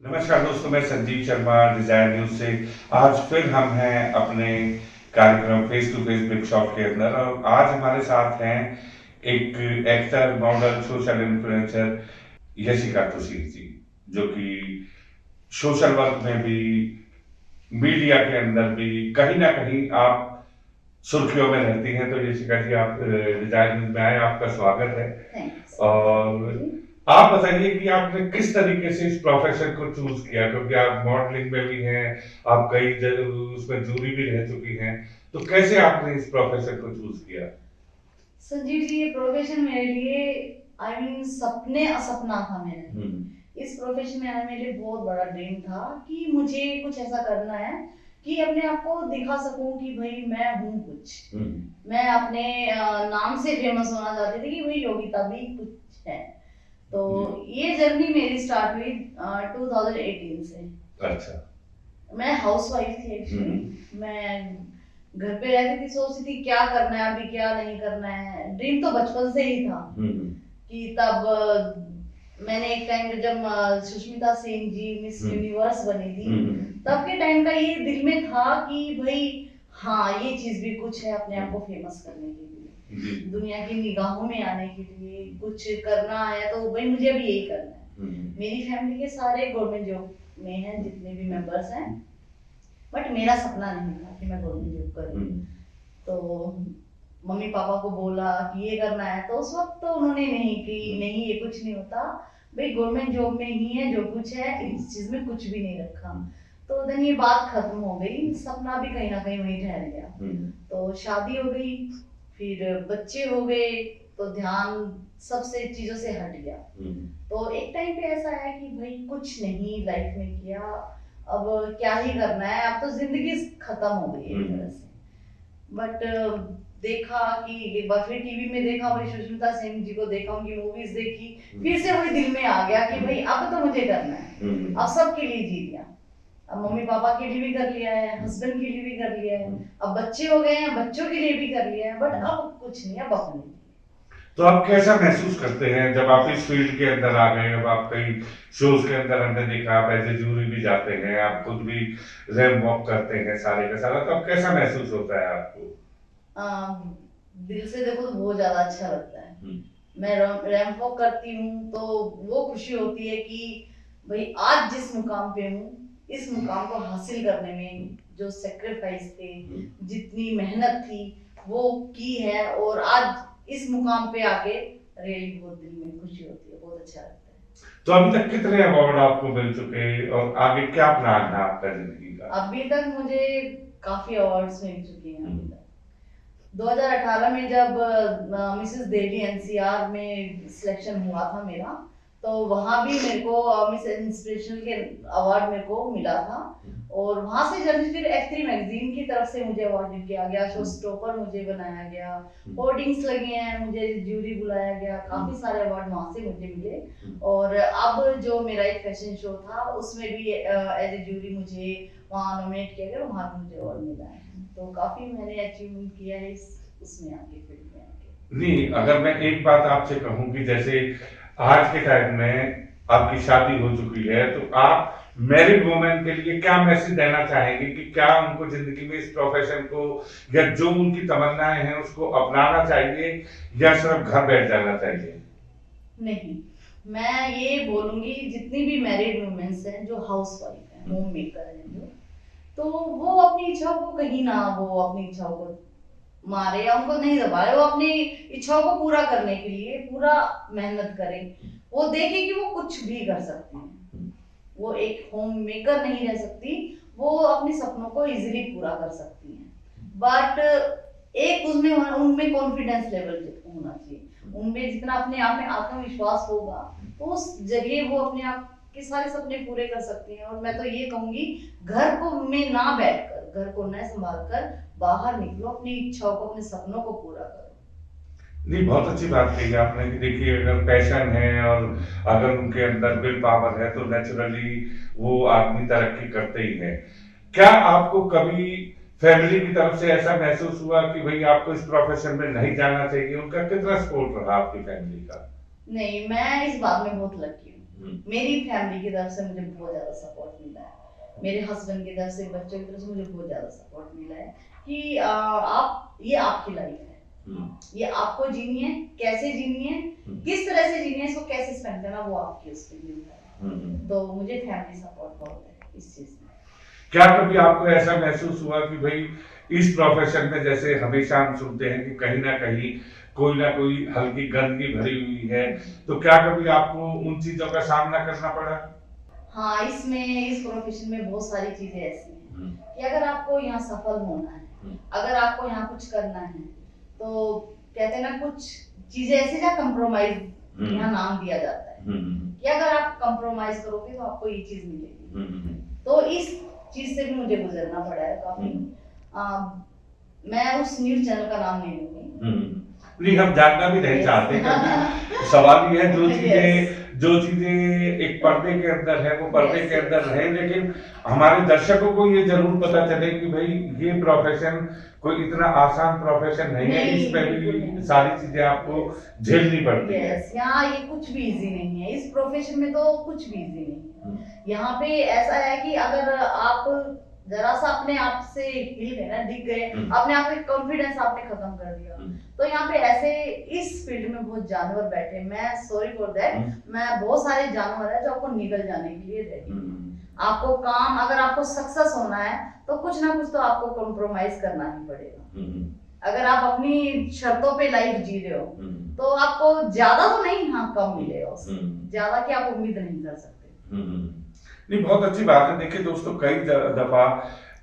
नमस्कार दोस्तों, मैं संजीव शर्मा डिजायर न्यूज से। आज फिर हम हैं अपने कार्यक्रम face to face big shot के अंदर और आज हमारे साथ हैं एक actor, model, social influencer Yashika Tushir ji, जो कि सोशल वर्क में भी, मीडिया के अंदर भी कहीं ना कहीं आप सुर्खियों में रहती हैं। तो यशिका जी, आप डिजायर न्यूज में आए, आपका स्वागत है। थैंक्स। और आप बताइए कि आपने किस तरीके से इस प्रोफेशन को चूज किया, क्योंकि आप मॉडलिंग में भी हैं, आप कई उसमें जूरी भी रह चुकी हैं, तो कैसे आपने इस प्रोफेशन को चूज किया? संजीव जी, ये प्रोफेशन मेरे लिए सपने सपना था मेरे। इस प्रोफेशन में आना मेरे लिए बहुत बड़ा ड्रीम था कि मुझे कुछ ऐसा करना है कि अपने आप को दिखा सकूं कि भाई मैं हूँ कुछ। मैं अपने नाम से फेमस होना चाहती थी कि भाई योगिता भी कुछ है। तो ये जर्नी मेरी स्टार्ट हुई 2018 से। अच्छा। मैं हाउसवाइफ थी एक्चुअली। मैं घर पे रहती थी, सोचती थी क्या करना है अभी, क्या नहीं करना है। ड्रीम तो बचपन से ही था कि तब मैंने एक टाइम पे जब सुष्मिता सेन जी मिस यूनिवर्स बनी थी, तब के टाइम का ये दिल में था कि भाई हाँ, ये चीज भी कुछ है अपने आप को फेमस करने के लिए, दुनिया की निगाहों में आने के लिए कुछ करना है। तो भाई मुझे अभी यही करना है। मेरी फैमिली के सारे गवर्नमेंट जॉब में हैं, जितने भी मेंबर्स हैं, बट मेरा सपना नहीं था कि मैं गवर्नमेंट जॉब करूं। तो मम्मी पापा को बोला कि ये करना है, तो उस वक्त तो उन्होंने नहीं कि नहीं, ये कुछ नहीं होता भाई, गवर्नमेंट जॉब में ही है जो कुछ है, इस चीज में कुछ भी नहीं रखा। तो देन ये बात खत्म हो गई, सपना भी कहीं ना कहीं वहीं ठहर गया। तो शादी हो गई, फिर बच्चे हो गए, तो ध्यान सबसे चीजों से हट गया। तो एक टाइम पे ऐसा है कि भाई कुछ नहीं लाइफ में किया, अब क्या ही करना है, अब तो जिंदगी खत्म हो गई एक तरह से। बट देखा कि एक बार फिर टीवी में देखा, भाई सुष्मिता सेन जी को देखा, उनकी मूवीज देखी, फिर से वही दिल में आ गया कि भाई अब तो मुझे करना है, अब सबके लिए जी लिया। अब मम्मी पापा के लिए भी कर लिया है, हस्बैंड के लिए भी कर लिया है, अब बच्चे हो गए हैं, बच्चों के लिए भी कर लिया है, बट अब कुछ नहीं, अब अपने लिए। तो आप कैसा महसूस करते हैं जब आप इस फील्ड के अंदर आ गए? अब आप कई शोज के अंदर हमने देखा, आप एज ए जूरी भी जाते हैं, आप खुद भी रैंप वॉक करते हैं सारे का सारा, तो अब कैसा महसूस होता है आपको? दिल से देखो तो बहुत ज्यादा अच्छा लगता है। मैं रैंप वॉक करती हूँ तो वो खुशी होती है कि भाई आज जिस मुकाम पे हूँ, इस मुकाम को हासिल करने में जो सेक्रीफाइस थे, जितनी मेहनत थी, वो की है, और आज इस मुकाम पे आके रियली बहुत दिल में खुशी होती है, बहुत अच्छा लगता है। तो अभी तक कितने अवार्ड आपको मिल चुके और आगे क्या प्लान है आपका जिंदगी का? अभी तक मुझे काफी अवार्ड्स मिल चुके हैं। अभी तक 2018 में जब मिसेस दिल्ली एनसीआर में सिलेक्शन हुआ था मेरा, तो वहां भी मेरे को मिस इंस्पिरेशनल के अवार्ड मेरे को मिला था। और वहां से जब फिर F3 मैगजीन की तरफ से मुझे अवार्ड किया गया, शो स्टॉपर मुझे बनाया गया, होर्डिंग्स लगे हैं, मुझे ज्यूरी बुलाया गया, काफी सारे अवार्ड वहां से मुझे मिले। और अब जो मेरा एक फैशन शो था, उसमें भी एज ए ज्यूरी मुझे वहां नॉमिनेट किया गया, वहां भी मुझे अवार्ड मिला है। तो काफी मैंने अचीवमेंट किया है उसमें आके, फील्ड में आके। नहीं, अगर मैं एक बात आपसे कहूं कि जैसे आज के टाइम में आपकी शादी हो चुकी है, तो आप मैरिड वुमेन के लिए क्या मैसेज देना चाहेंगे कि क्या उनको जिंदगी में इस प्रोफेशन को या जो उनकी तमन्नाएं हैं उसको अपनाना चाहिए या सिर्फ घर बैठ जाना चाहिए? नहीं, मैं ये बोलूंगी जितनी भी मैरिड वुमेन्स हैं जो हाउसवाइफ हैं, होम मेकर हैं जो, तो वो अपनी इच्छाओं को कहीं ना, वो अपनी इच्छाओं को मारे या उनको नहीं दबाए, वो अपनी इच्छाओं को पूरा करने के लिए पूरा मेहनत करें। वो देखे कि वो कुछ भी कर सकते हैं, वो एक होम मेकर नहीं रह सकती, वो अपने सपनों को इजीली पूरा कर सकती हैं। बट एक उसमें उनमें कॉन्फिडेंस लेवल होना चाहिए, उनमें जितना अपने आप में आत्मविश्वास होगा, तो उस जगह वो अपने आप के सारे सपने पूरे कर सकती हैं। और मैं तो ये कहूंगी, घर को में ना बैठकर, घर को न संभाल कर बाहर निकलो, अपनी इच्छाओं को, अपने सपनों को पूरा करो। नहीं, बहुत अच्छी बात कही आपने कि देखिए, अगर पैशन है और अगर उनके अंदर विल पावर है तो नेचुरली वो आदमी तरक्की करते ही है। क्या आपको कभी फैमिली की तरफ से ऐसा महसूस हुआ कि भाई आपको इस प्रोफेशन में नहीं जाना चाहिए? उनका कितना सपोर्ट रहा आपकी फैमिली का? नहीं, मैं इस बात में बहुत लकी हूँ मेरी फैमिली की तरफ से मुझे बहुत ज्यादा सपोर्ट मिला है, मेरे हस्बैंड की तरफ से, बच्चों की तरफ से मुझे बहुत ज्यादा सपोर्ट मिला है कि आप, ये आपकी लाइफ है, ये आपको जीनी है, कैसे जीनी है, किस तरह से जीनी है, इसको कैसे स्पेंड करना, वो आपकी उस पर निर्भर है। तो मुझे फैमिली सपोर्ट बहुत है इस चीज में। क्या कभी आपको ऐसा महसूस हुआ कि भाई इस प्रोफेशन में, जैसे हमेशा हम सुनते हैं कि कहीं ना कोई हल्की गंदगी भरी हुई है, तो क्या कभी आपको उन चीजों का सामना करना पड़ा? हाँ, इस प्रोफेशन में बहुत सारी चीजें ऐसी हैं कि अगर आपको यहाँ सफल होना है, अगर आपको यहाँ कुछ करना है, तो कहते हैं ना, कुछ चीजें ऐसी जहाँ कंप्रोमाइज यहाँ नाम दिया जाता है कि अगर आप कंप्रोमाइज करोगे तो आपको ये चीज मिलेगी। तो इस चीज से भी मुझे गुजरना पड़ा है काफी। मैं उस न्यूज चैनल का नाम नहीं लूंगी, नहीं, हम जानना भी नहीं चाहते, क्योंकि सवाल ये है, जो चीजें एक पर्दे के अंदर है वो पर्दे के अंदर रहे, लेकिन हमारे दर्शकों को ये जरूर पता चले कि भाई ये प्रोफेशन कोई इतना आसान प्रोफेशन नहीं है, इसमें भी सारी चीजें आपको झेलनी पड़ती है। यहाँ ये कुछ भी इजी नहीं है, इस प्रोफेशन में तो कुछ भी इजी नहीं है। यहाँ पे ऐसा है कि अगर आप जरा सा अपने आप से हिल गए ना, दिख गए, अपने आप में कॉन्फिडेंस आपने खत्म कर दिया, तो यहाँ पे ऐसे इस फील्ड में बहुत जानवर बैठे, मैं सॉरी फॉर दैट, मैं बहुत सारे जानवर है जो आपको निकल जाने के लिए रेडी। आपको काम, अगर आपको सक्सेस होना है तो कुछ ना कुछ तो आपको कॉम्प्रोमाइज करना ही पड़ेगा। अगर आप अपनी शर्तों पे लाइफ जी रहे हो तो आपको ज्यादा तो नहीं, हाँ कम मिलेगा, ज्यादा की आप उम्मीद नहीं कर सकते। नहीं, बहुत अच्छी बात है। देखिए दोस्तों, कई दफा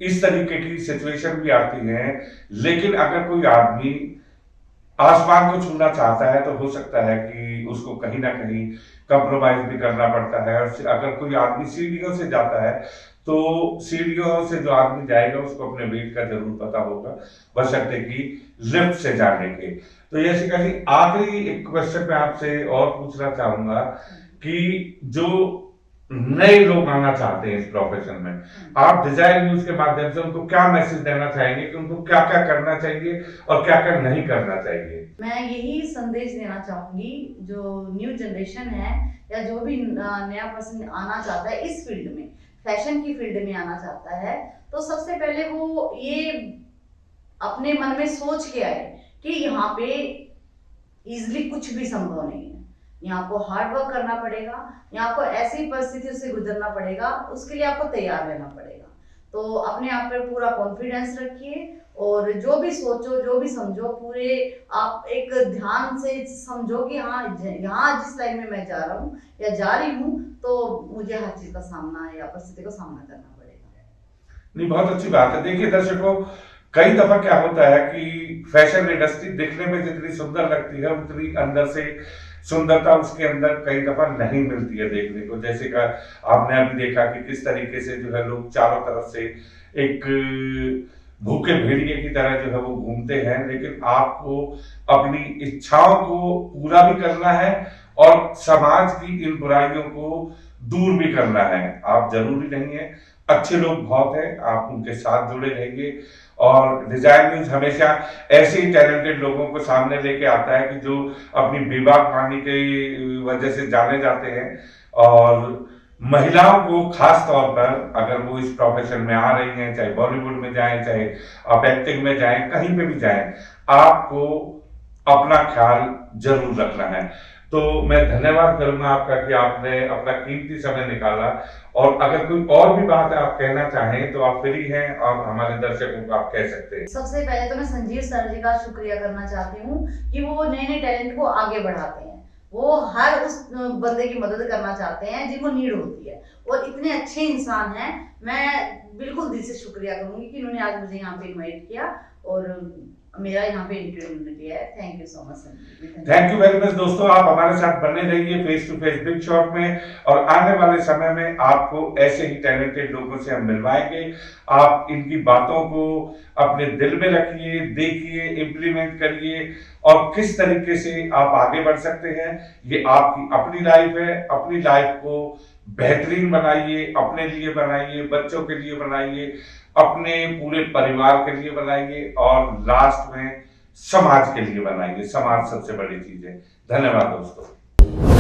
इस तरीके की सिचुएशन भी आती है, लेकिन अगर कोई आदमी आसमान को छूना चाहता है तो हो सकता है कि उसको कहीं ना कहीं कंप्रोमाइज भी करना पड़ता है। और अगर कोई आदमी सीढ़ियों से जाता है तो सीढ़ियों से जो आदमी जाएगा उसको अपने वेट का जरूर पता होगा, बशर्ते कि लिफ्ट से जाने के। तो यशिका जी, आखिरी एक क्वेश्चन मैं आपसे और पूछना चाहूंगा कि जो नए लोग आना चाहते हैं इस प्रोफेशन में, आप डिजायर न्यूज के माध्यम से उनको क्या मैसेज देना चाहेंगे कि उनको क्या क्या करना चाहिए और क्या क्या नहीं करना चाहिए? मैं यही संदेश देना चाहूंगी, जो न्यू जनरेशन है या जो भी नया पर्सन आना चाहता है इस फील्ड में, फैशन की फील्ड में आना चाहता है, तो सबसे पहले वो ये अपने मन में सोच के आए कि यहाँ पे इजिली कुछ भी संभव नहीं है। यहाँ आपको हार्ड वर्क करना पड़ेगा, यहाँ आपको ऐसी परिस्थितियों से गुजरना पड़ेगा, उसके लिए आपको तैयार रहना पड़ेगा। तो अपने आप पर पूरा कॉन्फिडेंस रखिए और जो भी सोचो, जो भी समझो, पूरे आप एक ध्यान से समझो कि हाँ, यहाँ जिस लाइन में मैं जा रहा हूँ या जा रही हूँ, तो मुझे हर चीज का सामना या परिस्थिति का सामना करना पड़ेगा। नहीं, बहुत अच्छी बात है। देखिए दर्शकों, कई दफा क्या होता है कि फैशन इंडस्ट्री दिखने में जितनी सुंदर लगती है, उतनी अंदर से सुंदरता उसके अंदर कई दफा नहीं मिलती है देखने को। जैसे कि आपने अभी देखा कि किस तरीके से जो है लोग चारों तरफ से एक भूखे भेड़िए की तरह जो है वो घूमते हैं, लेकिन आपको अपनी इच्छाओं को पूरा भी करना है और समाज की इन बुराइयों को दूर भी करना है। आप जरूरी नहीं है, अच्छे लोग बहुत हैं, आप उनके साथ जुड़े रहिए। और डिजायर न्यूज हमेशा ऐसे ही टैलेंटेड लोगों को सामने लेके आता है कि जो अपनी बेबाक वाणी की वजह से जाने जाते हैं। और महिलाओं को खास तौर पर, अगर वो इस प्रोफेशन में आ रही हैं, चाहे बॉलीवुड में जाएं, चाहे आप एक्टिंग में जाएं, कहीं पे भी जाएं, आपको अपना ख्याल जरूर रखना है। तो मैं धन्यवाद करूंगा आपका कि आपने अपना कीमती समय निकाला। और अगर कोई और भी बात आप कहना चाहें तो आप फ्री हैं और हमारे दर्शकों को आप कह सकते हैं। सबसे पहले तो मैं संजीव सर जी का शुक्रिया करना चाहती हूँ कि वो नए नए टैलेंट को आगे बढ़ाते हैं, वो हर उस बंदे की मदद करना चाहते हैं जिनको नीड होती है, और इतने अच्छे इंसान हैं। मैं बिल्कुल दिल से शुक्रिया करूंगी कि उन्होंने आज मुझे यहाँ पे इनवाइट किया और मेरा यहाँ पे इंटरव्यू किया है। Thank you so much sir. Thank you very much दोस्तों, आप हमारे साथ बने रहिए face to face big shot में, और आने वाले समय में आपको ऐसे ही टैलेंटेड लोगों से हम मिलवाएंगे। आप इनकी बातों को अपने दिल में रखिए, देखिए, इम्प्लीमेंट करिए और किस तरीके से आप आगे बढ़ सकते हैं। ये आपकी अपनी लाइफ है, अपनी लाइफ को बेहतरीन बनाइए, अपने लिए बनाइए, बच्चों के लिए बनाइए, अपने पूरे परिवार के लिए बनाइए और लास्ट में समाज के लिए बनाइए। समाज सबसे बड़ी चीज है। धन्यवाद दोस्तों।